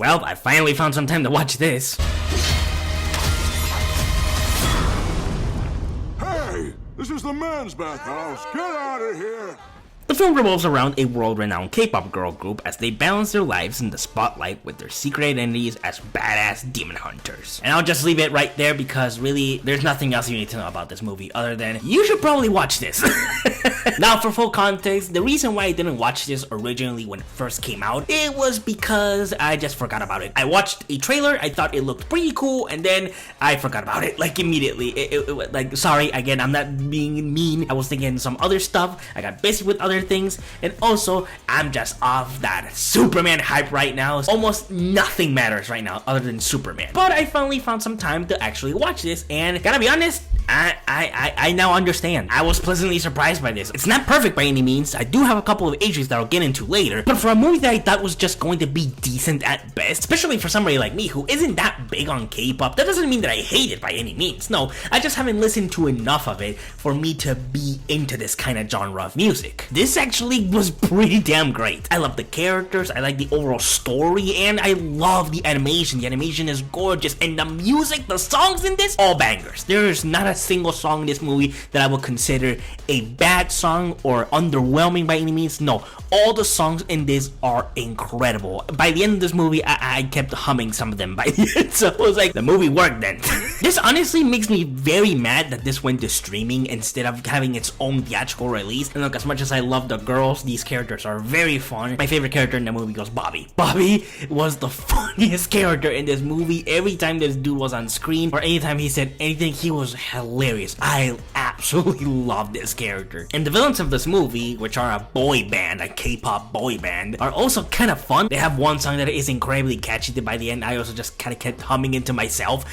Well, I finally found some time to watch this. Hey, this is the men's bathhouse. Get out of here. The film revolves around a world-renowned K-pop girl group as they balance their lives in the spotlight with their secret identities as badass demon hunters. And I'll just leave it right there because really, there's nothing else you need to know about this movie other than you should probably watch this. Now, for full context, the reason why I didn't watch this originally when it first came out, it was because I just forgot about it. I watched a trailer, I thought it looked pretty cool, and then I forgot about it, like, immediately. Like, sorry, again, I'm not being mean. I was thinking some other stuff, I got busy with other things, and also, I'm just off that Superman hype right now. Almost nothing matters right now other than Superman. But I finally found some time to actually watch this, and gotta be honest, I now understand. I was pleasantly surprised by this. It's not perfect by any means. I do have a couple of issues that I'll get into later, but for a movie that I thought was just going to be decent at best, especially for somebody like me who isn't that big on K-pop, that doesn't mean that I hate it by any means. No, I just haven't listened to enough of it for me to be into this kind of genre of music. This actually was pretty damn great. I love the characters, I like the overall story, and I love the animation. The animation is gorgeous, and the music, the songs in this, all bangers. There's not a single song in this movie that I would consider a bad song or underwhelming by any means. No, all the songs in this are incredible. By the end of this movie, I kept humming some of them by the end, so it was like, the movie worked then. This honestly makes me very mad that this went to streaming instead of having its own theatrical release. And look, as much as I love the girls, these characters are very fun. My favorite character in the movie was Bobby. Bobby was the funniest character in this movie. Every time this dude was on screen or anytime he said anything, he was hilarious. I absolutely love this character. And the villains of this movie, which are a boy band, a K-pop boy band, are also kind of fun. They have one song that is incredibly catchy that by the end I also just kind of kept humming into myself.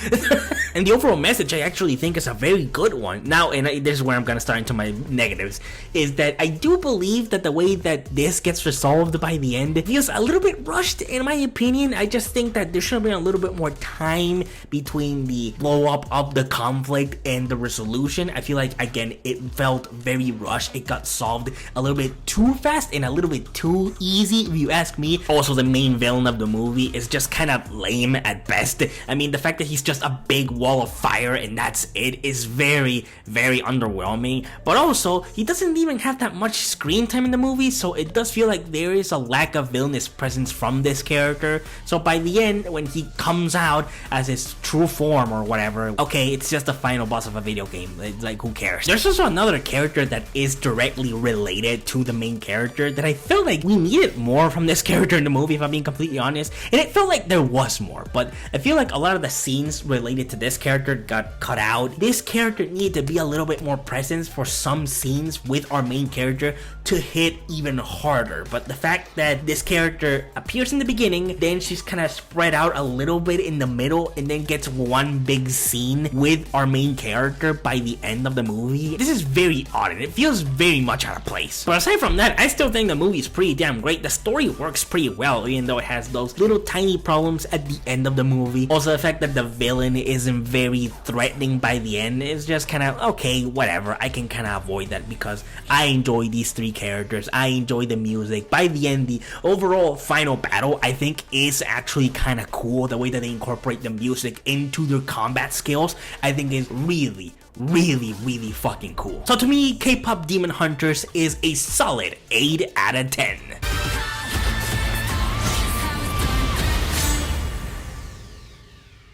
And the overall message I actually think is a very good one. Now, and this is where I'm gonna start into my negatives, is that I do believe that the way that this gets resolved by the end feels a little bit rushed in my opinion. I just think that there should have been a little bit more time between the blow up of the conflict and the resolution. I feel like, again, it felt very rushed. It got solved a little bit too fast and a little bit too easy, if you ask me. Also, the main villain of the movie is just kind of lame at best. I mean, the fact that he's just a big wall of fire and that's it is very, very underwhelming. But also, he doesn't even have that much screen time in the movie, so it does feel like there is a lack of villainous presence from this character. So by the end, when he comes out as his true form or whatever, okay, it's just the final boss of a video game. It's like, who cares? There's also another character that is directly related to the main character that I felt like we needed more from this character in the movie, if I'm being completely honest. And it felt like there was more, but I feel like a lot of the scenes related to this character got cut out. This character needed to be a little bit more presence for some scenes with our main character to hit even harder. But the fact that this character appears in the beginning, then she's kind of spread out a little bit in the middle, and then gets one big scene with our main character by the end of the movie, this is very odd and it feels very much out of place. But aside from that, I still think the movie is pretty damn great. The story works pretty well, even though it has those little tiny problems at the end of the movie. Also, the fact that the villain isn't very threatening by the end is just kind of, okay, whatever. I can kind of avoid that because I enjoy these three characters. I enjoy the music. By the end, the overall final battle, I think, is actually kind of cool. The way that they incorporate the music into their combat skills, I think is really, really fucking cool. So to me, K-pop Demon Hunters is a solid 8 out of 10.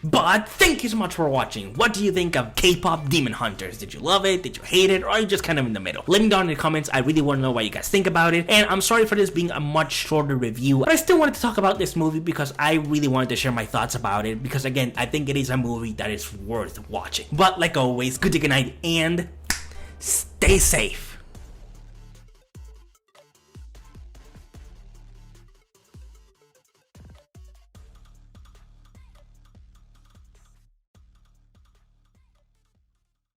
But thank you so much for watching. What do you think of K-pop Demon Hunters? Did you love it? Did you hate it? Or are you just kind of in the middle? Let me know in the comments. I really want to know what you guys think about it. And I'm sorry for this being a much shorter review, but I still wanted to talk about this movie because I really wanted to share my thoughts about it. Because again, I think it is a movie that is worth watching. But like always, good day, good night, and stay safe.